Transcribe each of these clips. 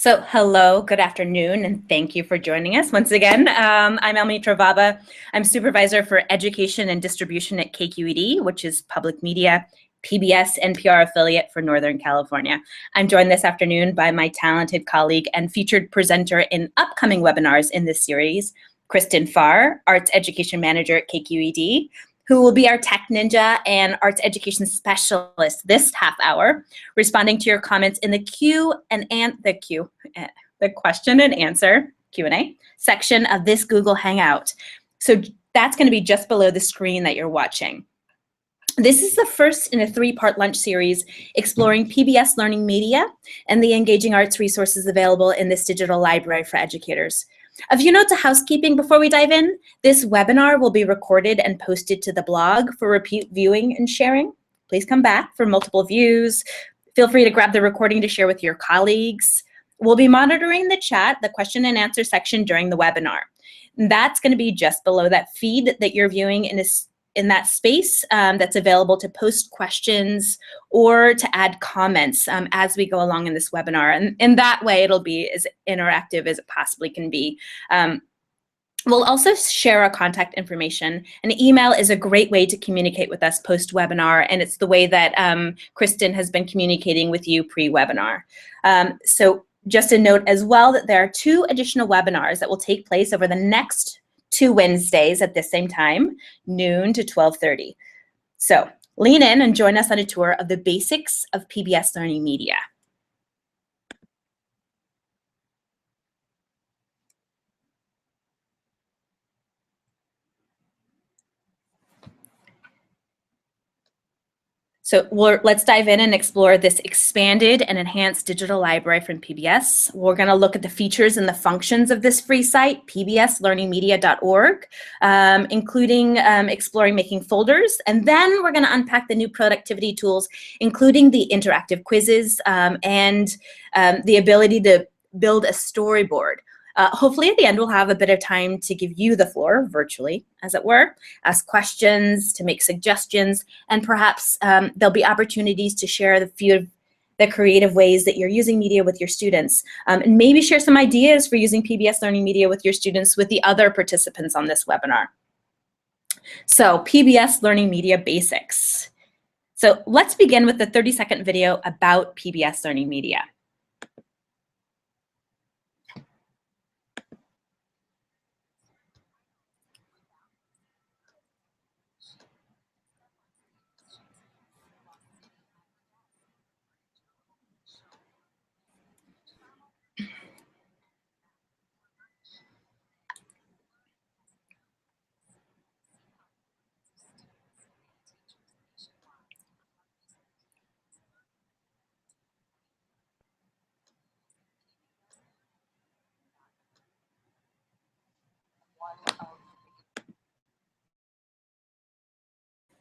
So hello, good afternoon, and thank you for joining us once again. I'm Elmi Travaba. I'm Supervisor for Education and Distribution at KQED, which is public media, PBS NPR affiliate for Northern California. I'm joined this afternoon by my talented colleague and featured presenter in upcoming webinars in this series, Kristen Farr, Arts Education Manager at KQED, who will be our tech ninja and arts education specialist this half hour, responding to your comments in the the question and answer, Q&A, section of this Google Hangout. So that's going to be just below the screen that you're watching. This is the first in a three-part lunch series exploring PBS LearningMedia and the engaging arts resources available in this digital library for educators. A few notes of housekeeping before we dive in. This webinar will be recorded and posted to the blog for repeat viewing and sharing. Please come back for multiple views. Feel free to grab the recording to share with your colleagues. We'll be monitoring the chat, the question and answer section during the webinar. And that's going to be just below that feed that you're viewing in that space that's available to post questions or to add comments as we go along in this webinar. And in that way, it'll be as interactive as it possibly can be. We'll also share our contact information. An email is a great way to communicate with us post-webinar, and it's the way that Kristen has been communicating with you pre-webinar. So just a note as well that there are 2 additional webinars that will take place over the next 2 Wednesdays at the same time, noon to 12:30. So lean in and join us on a tour of the basics of PBS LearningMedia. So let's dive in and explore this expanded and enhanced digital library from PBS. We're going to look at the features and the functions of this free site, pbslearningmedia.org, including exploring making folders. And then we're going to unpack the new productivity tools, including the interactive quizzes and the ability to build a storyboard. Hopefully at the end, we'll have a bit of time to give you the floor, virtually, as it were, ask questions, to make suggestions, and perhaps there'll be opportunities to share the few of the creative ways that you're using media with your students, and maybe share some ideas for using PBS LearningMedia with your students with the other participants on this webinar. So PBS LearningMedia basics. So let's begin with the 30-second video about PBS LearningMedia.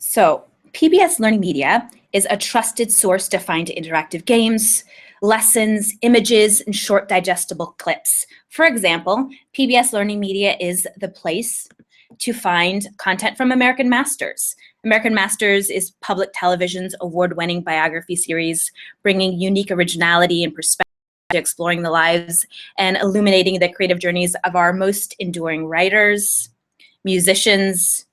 So PBS LearningMedia is a trusted source to find interactive games, lessons, images, and short digestible clips. For example, PBS LearningMedia is the place to find content from American Masters. American Masters is public television's award-winning biography series, bringing unique originality and perspective to exploring the lives and illuminating the creative journeys of our most enduring writers, musicians,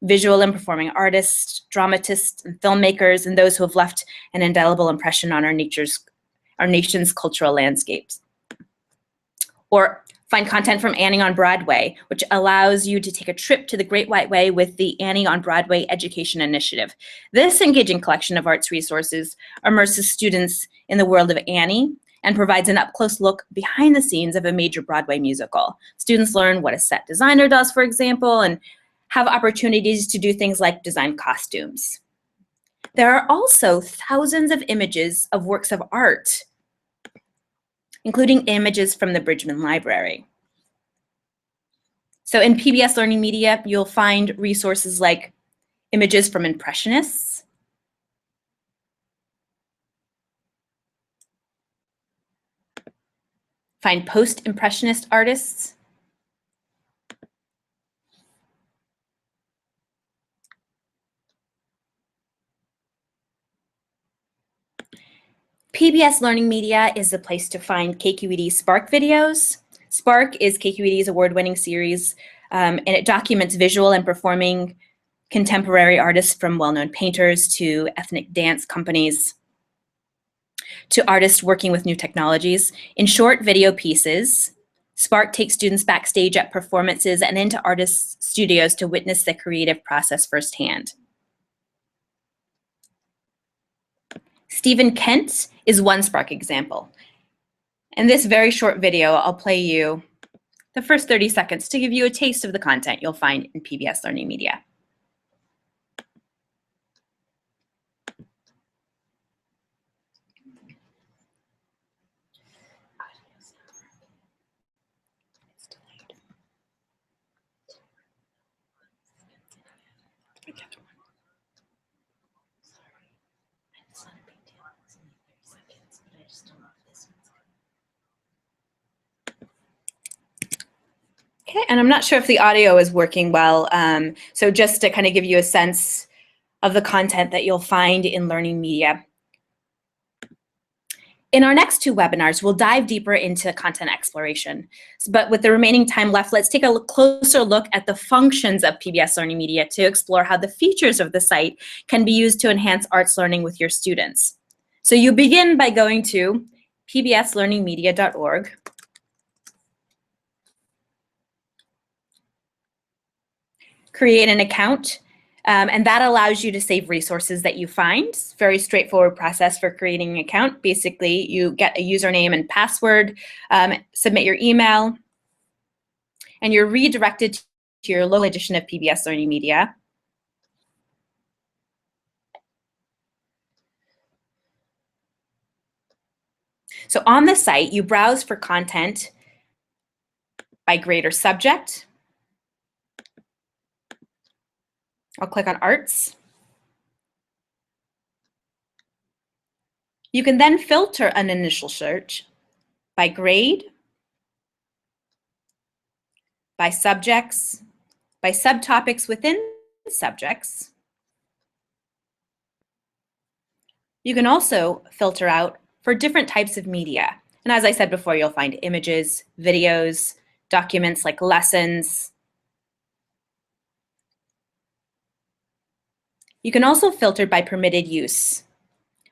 visual and performing artists, dramatists, and filmmakers, and those who have left an indelible impression on our nation's cultural landscapes. Or find content from Annie on Broadway, which allows you to take a trip to the Great White Way with the Annie on Broadway Education Initiative. This engaging collection of arts resources immerses students in the world of Annie and provides an up-close look behind the scenes of a major Broadway musical. Students learn what a set designer does, for example, and have opportunities to do things like design costumes. There are also thousands of images of works of art, including images from the Bridgman Library. So in PBS LearningMedia, you'll find resources like images from Impressionists, find post-Impressionist artists, PBS Learning Media is the place to find KQED Spark videos. Spark is KQED's award-winning series, and it documents visual and performing contemporary artists, from well-known painters to ethnic dance companies to artists working with new technologies. In short video pieces, Spark takes students backstage at performances and into artists' studios to witness the creative process firsthand. Stephen Kent is one Spark example. In this very short video, I'll play you the first 30 seconds to give you a taste of the content you'll find in PBS Learning Media. Okay, and I'm not sure if the audio is working well, so just to kind of give you a sense of the content that you'll find in Learning Media. In our next two webinars, we'll dive deeper into content exploration. But with the remaining time left, let's take a closer look at the functions of PBS Learning Media to explore how the features of the site can be used to enhance arts learning with your students. So you begin by going to pbslearningmedia.org. Create an account, and that allows you to save resources that you find. It's a very straightforward process for creating an account. Basically, you get a username and password, submit your email, and you're redirected to your local edition of PBS Learning Media. So on the site, you browse for content by grade or subject. I'll click on Arts. You can then filter an initial search by grade, by subjects, by subtopics within subjects. You can also filter out for different types of media. And as I said before, you'll find images, videos, documents like lessons. You can also filter by permitted use.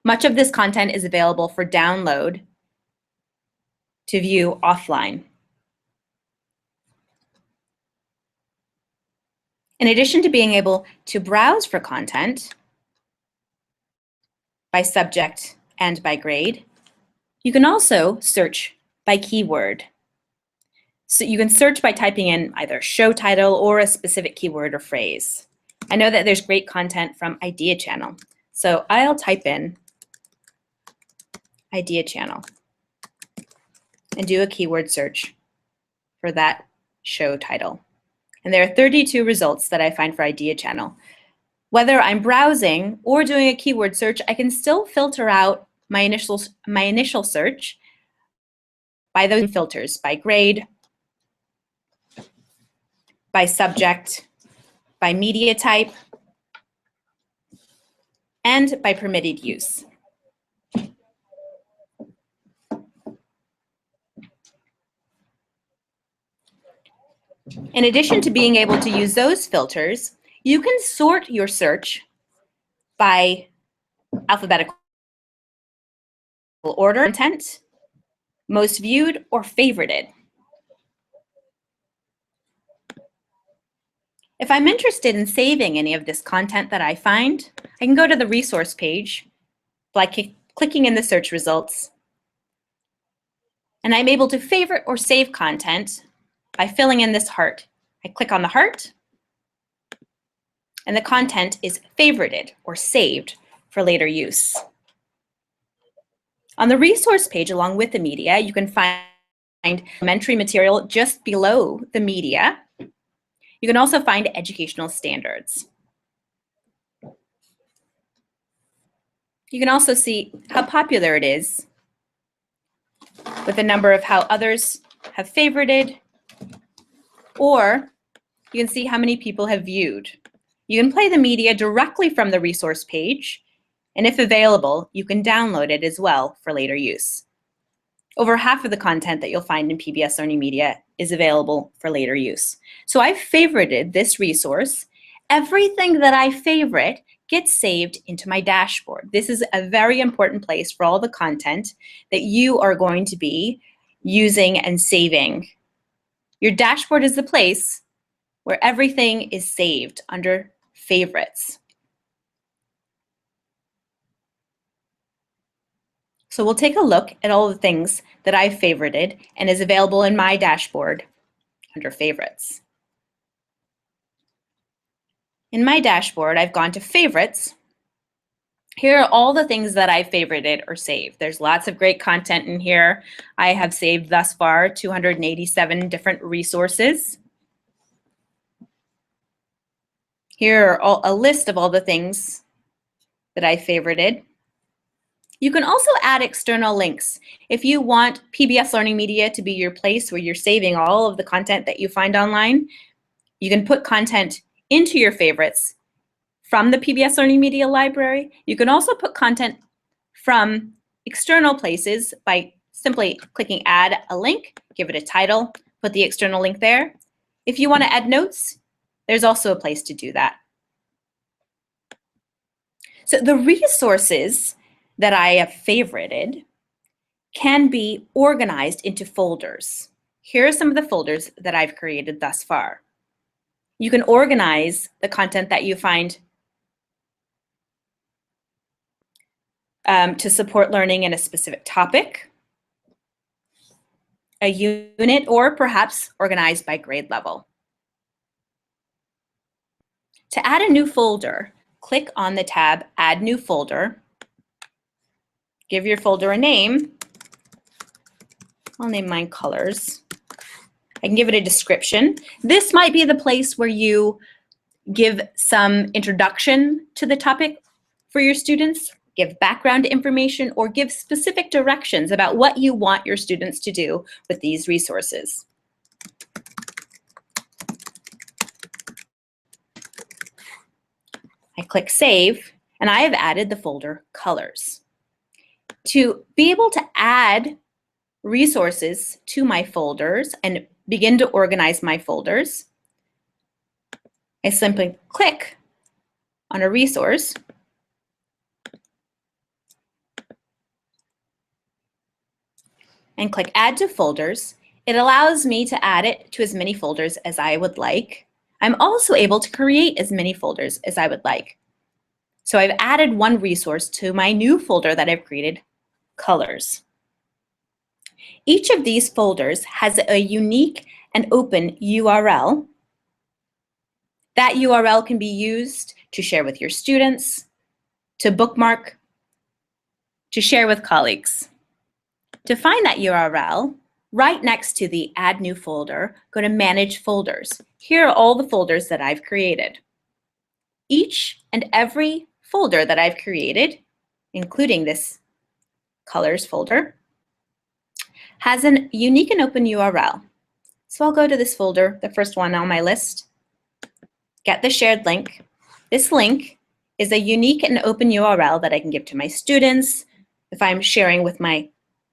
Much of this content is available for download to view offline. In addition to being able to browse for content by subject and by grade, you can also search by keyword. So you can search by typing in either show title or a specific keyword or phrase. I know that there's great content from Idea Channel, so I'll type in Idea Channel and do a keyword search for that show title. And there are 32 results that I find for Idea Channel. Whether I'm browsing or doing a keyword search, I can still filter out my initial search by those filters, by grade, by subject, by media type, and by permitted use. In addition to being able to use those filters, you can sort your search by alphabetical order, content, most viewed, or favorited. If I'm interested in saving any of this content that I find, I can go to the resource page by clicking in the search results. And I'm able to favorite or save content by filling in this heart. I click on the heart, and the content is favorited or saved for later use. On the resource page along with the media, you can find elementary material just below the media. You can also find educational standards. You can also see how popular it is with a number of how others have favorited, or you can see how many people have viewed. You can play the media directly from the resource page and if available, you can download it as well for later use. Over half of the content that you'll find in PBS Learning Media is available for later use. So I've favorited this resource. Everything that I favorite gets saved into my dashboard. This is a very important place for all the content that you are going to be using and saving. Your dashboard is the place where everything is saved under favorites. So we'll take a look at all the things that I've favorited and is available in my dashboard under favorites. In my dashboard, I've gone to favorites. Here are all the things that I've favorited or saved. There's lots of great content in here. I have saved thus far 287 different resources. Here are a list of all the things that I favorited. You can also add external links. If you want PBS Learning Media to be your place where you're saving all of the content that you find online, you can put content into your favorites from the PBS Learning Media library. You can also put content from external places by simply clicking add a link, give it a title, put the external link there. If you want to add notes, there's also a place to do that. So the resources that I have favorited can be organized into folders. Here are some of the folders that I've created thus far. You can organize the content that you find to support learning in a specific topic, a unit, or perhaps organized by grade level. To add a new folder, click on the tab Add New Folder. Give your folder a name. I'll name mine Colors. I can give it a description. This might be the place where you give some introduction to the topic for your students, give background information, or give specific directions about what you want your students to do with these resources. I click Save, and I have added the folder Colors. To be able to add resources to my folders and begin to organize my folders, I simply click on a resource and click Add to Folders. It allows me to add it to as many folders as I would like. I'm also able to create as many folders as I would like. So I've added one resource to my new folder that I've created, Colors. Each of these folders has a unique and open URL. That URL can be used to share with your students, to bookmark, to share with colleagues. To find that URL, right next to the Add New Folder, go to Manage Folders. Here are all the folders that I've created. Each and every folder that I've created, including this Colors folder, has a unique and open URL. So I'll go to this folder, the first one on my list, get the shared link. This link is a unique and open URL that I can give to my students. If I'm sharing with my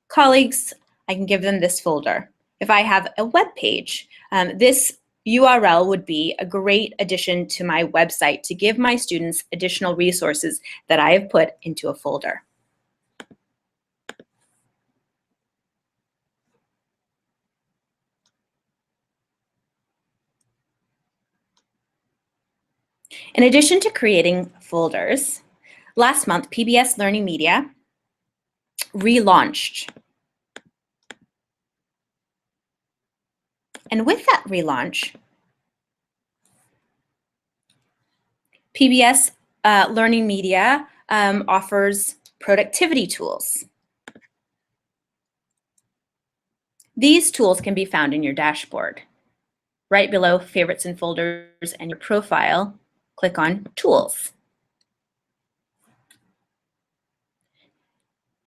colleagues, I can give them this folder. If I have a web page, this URL would be a great addition to my website to give my students additional resources that I have put into a folder. In addition to creating folders, last month PBS Learning Media relaunched. And with that relaunch, PBS Learning Media offers productivity tools. These tools can be found in your dashboard. Right below Favorites and Folders and your profile, click on Tools.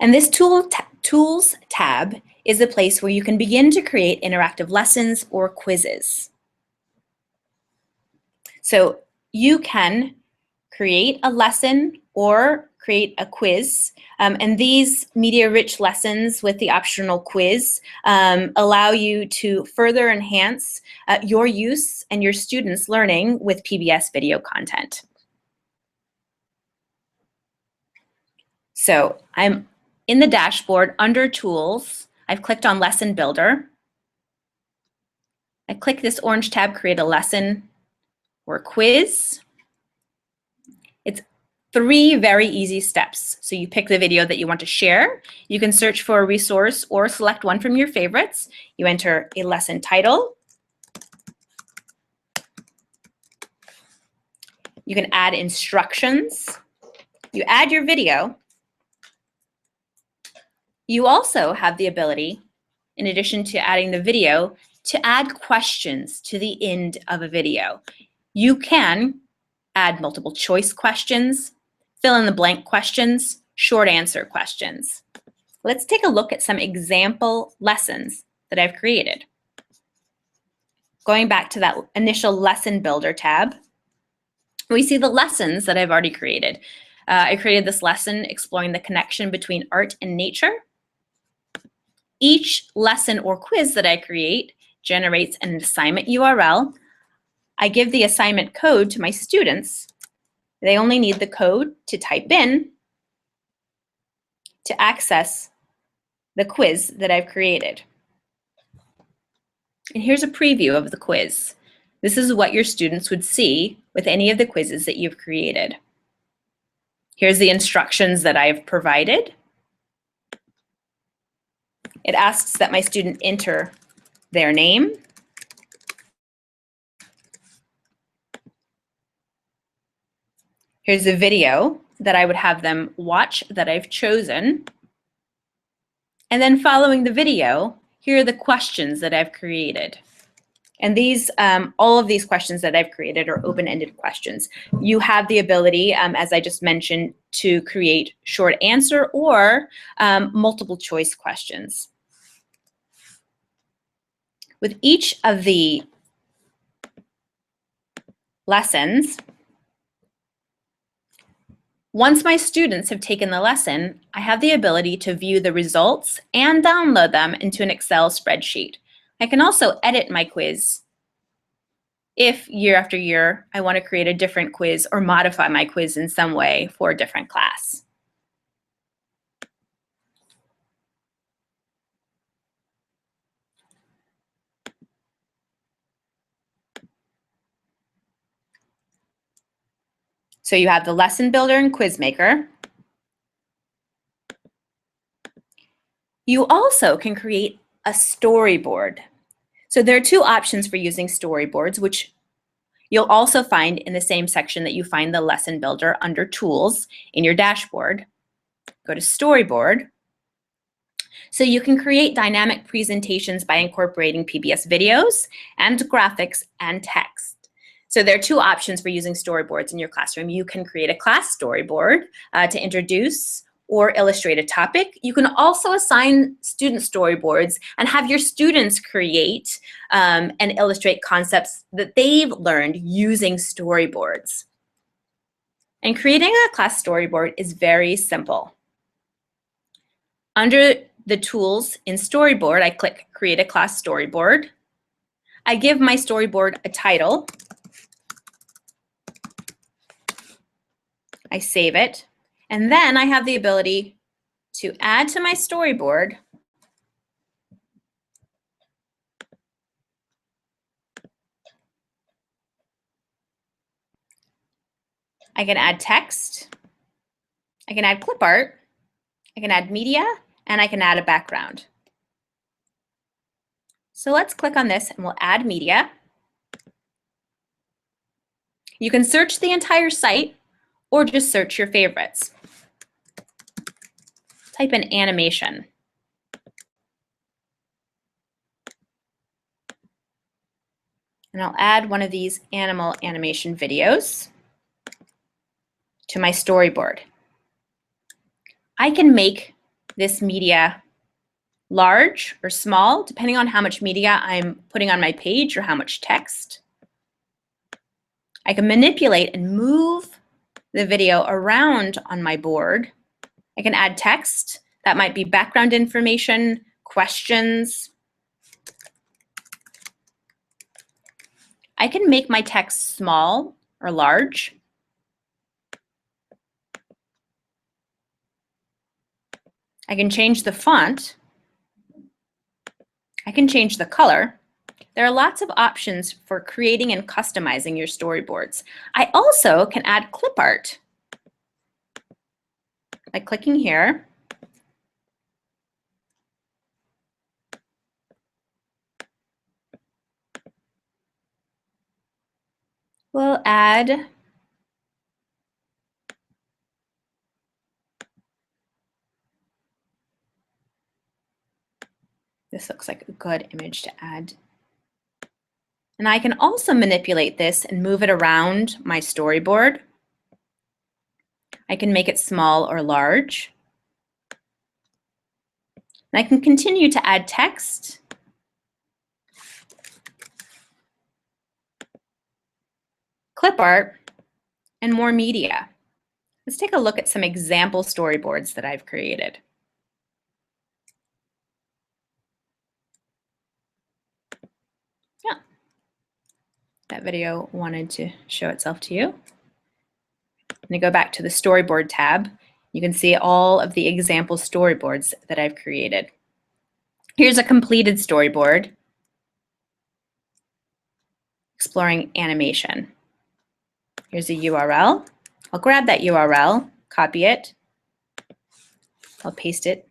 And this Tools tab is a place where you can begin to create interactive lessons or quizzes. So you can create a lesson or create a quiz. And these media-rich lessons with the optional quiz allow you to further enhance your use and your students' learning with PBS video content. So I'm in the dashboard under Tools. I've clicked on Lesson Builder. I click this orange tab, Create a Lesson or Quiz. It's 3 very easy steps. So you pick the video that you want to share. You can search for a resource or select one from your favorites. You enter a lesson title. You can add instructions. You add your video. You also have the ability, in addition to adding the video, to add questions to the end of a video. You can add multiple choice questions, fill in the blank questions, short answer questions. Let's take a look at some example lessons that I've created. Going back to that initial Lesson Builder tab, we see the lessons that I've already created. I created this lesson exploring the connection between art and nature. Each lesson or quiz that I create generates an assignment URL. I give the assignment code to my students. They only need the code to type in to access the quiz that I've created. And here's a preview of the quiz. This is what your students would see with any of the quizzes that you've created. Here's the instructions that I've provided. It asks that my student enter their name, here's a video that I would have them watch that I've chosen. And then following the video, here are the questions that I've created. And these, all of these questions that I've created are open-ended questions. You have the ability, as I just mentioned, to create short answer or multiple choice questions. With each of the lessons, once my students have taken the lesson, I have the ability to view the results and download them into an Excel spreadsheet. I can also edit my quiz if year after year I want to create a different quiz or modify my quiz in some way for a different class. So you have the Lesson Builder and Quiz Maker. You also can create a storyboard. So there are 2 options for using storyboards, which you'll also find in the same section that you find the Lesson Builder under Tools in your dashboard. Go to Storyboard. So you can create dynamic presentations by incorporating PBS videos and graphics and text. So there are 2 options for using storyboards in your classroom. You can create a class storyboard to introduce or illustrate a topic. You can also assign student storyboards and have your students create and illustrate concepts that they've learned using storyboards. And creating a class storyboard is very simple. Under the tools in Storyboard, I click Create a Class Storyboard. I give my storyboard a title. I save it, and then I have the ability to add to my storyboard I can add text, I can add clip art, I can add media, and I can add a background. So let's click on this and we'll add media. You can search the entire site or just search your favorites. Type in animation. And I'll add one of these animal animation videos to my storyboard. I can make this media large or small, depending on how much media I'm putting on my page or how much text. I can manipulate and move the video around on my board, I can add text. That might be background information, questions. I can make my text small or large. I can change the font. I can change the color. There are lots of options for creating and customizing your storyboards. I also can add clip art by clicking here. We'll add this. Looks like a good image to add. And I can also manipulate this and move it around my storyboard. I can make it small or large. And I can continue to add text. Clip art, and more media. Let's take a look at some example storyboards that I've created. Yeah, that video wanted to show itself to you. I'm going to go back to the storyboard tab. You can see all of the example storyboards that I've created. Here's a completed storyboard exploring animation. Here's a URL. I'll grab that URL, copy it. I'll paste it.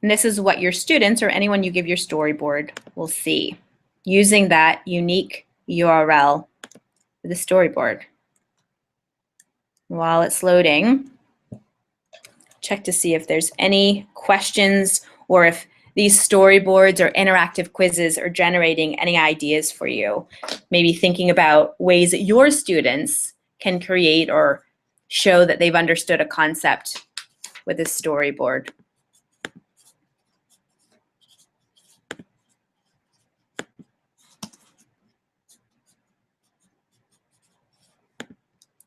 And this is what your students or anyone you give your storyboard will see using that unique URL for the storyboard. While it's loading, check to see if there's any questions or if these storyboards or interactive quizzes are generating any ideas for you. Maybe thinking about ways that your students can create or show that they've understood a concept with a storyboard.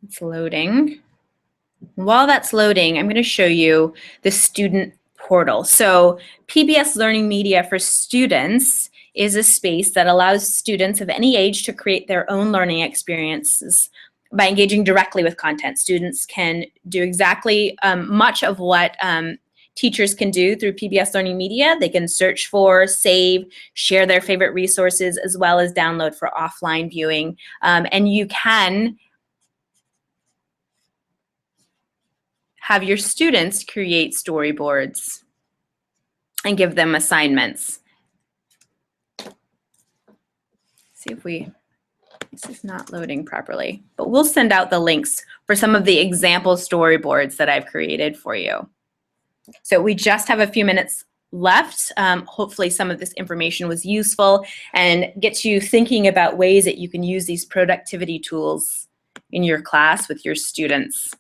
It's loading. While that's loading, I'm going to show you the student portal. So PBS Learning Media for Students is a space that allows students of any age to create their own learning experiences by engaging directly with content. Students can do exactly much of what teachers can do through PBS Learning Media. They can search for, save, share their favorite resources, as well as download for offline viewing. And you can have your students create storyboards and give them assignments. See if this is not loading properly, but we'll send out the links for some of the example storyboards that I've created for you. So we just have a few minutes left. Hopefully some of this information was useful and gets you thinking about ways that you can use these productivity tools in your class with your students.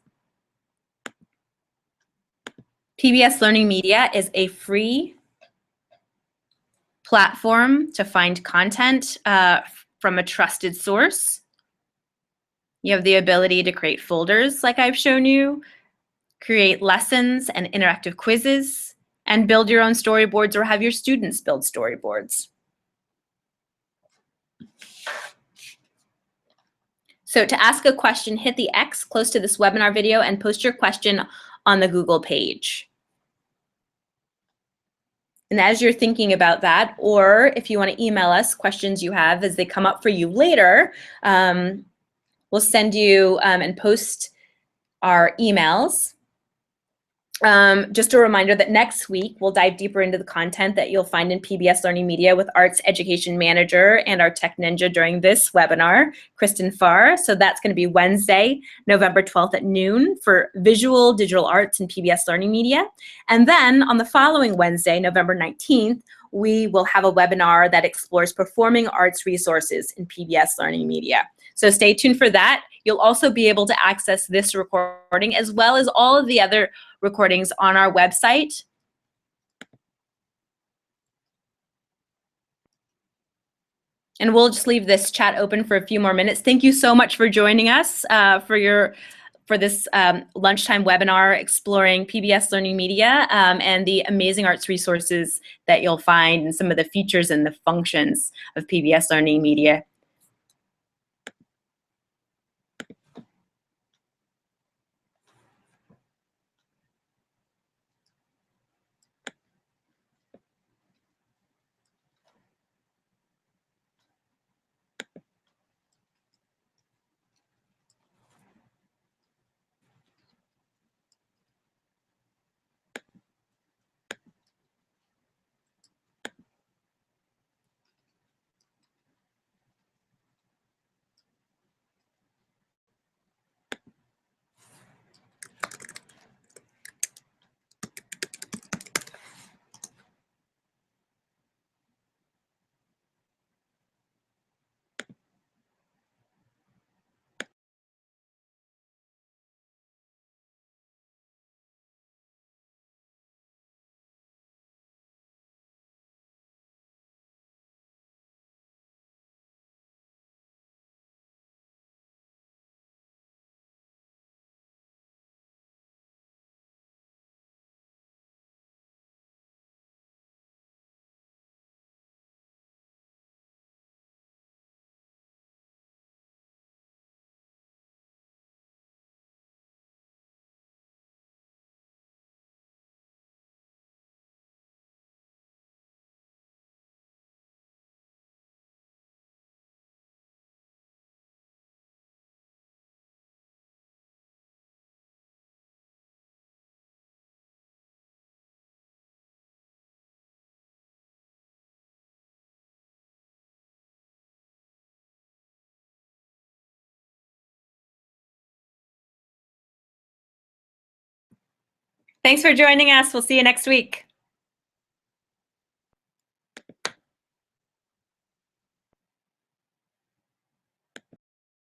PBS Learning Media is a free platform to find content from a trusted source. You have the ability to create folders like I've shown you, create lessons and interactive quizzes, and build your own storyboards or have your students build storyboards. So to ask a question, hit the X close to this webinar video and post your question on the Google page. And as you're thinking about that, or if you want to email us questions you have as they come up for you later, we'll send you and post our emails. Just a reminder that next week we'll dive deeper into the content that you'll find in PBS Learning Media with Arts Education Manager and our Tech Ninja during this webinar, Kristen Farr. So that's going to be Wednesday, November 12th at noon for Visual Digital Arts and PBS Learning Media. And then on the following Wednesday, November 19th, we will have a webinar that explores performing arts resources in PBS Learning Media. So stay tuned for that. You'll also be able to access this recording as well as all of the other recordings on our website. And we'll just leave this chat open for a few more minutes. Thank you so much for joining us for this lunchtime webinar exploring PBS Learning Media and the amazing arts resources that you'll find and some of the features and the functions of PBS Learning Media. Thanks for joining us. We'll see you next week.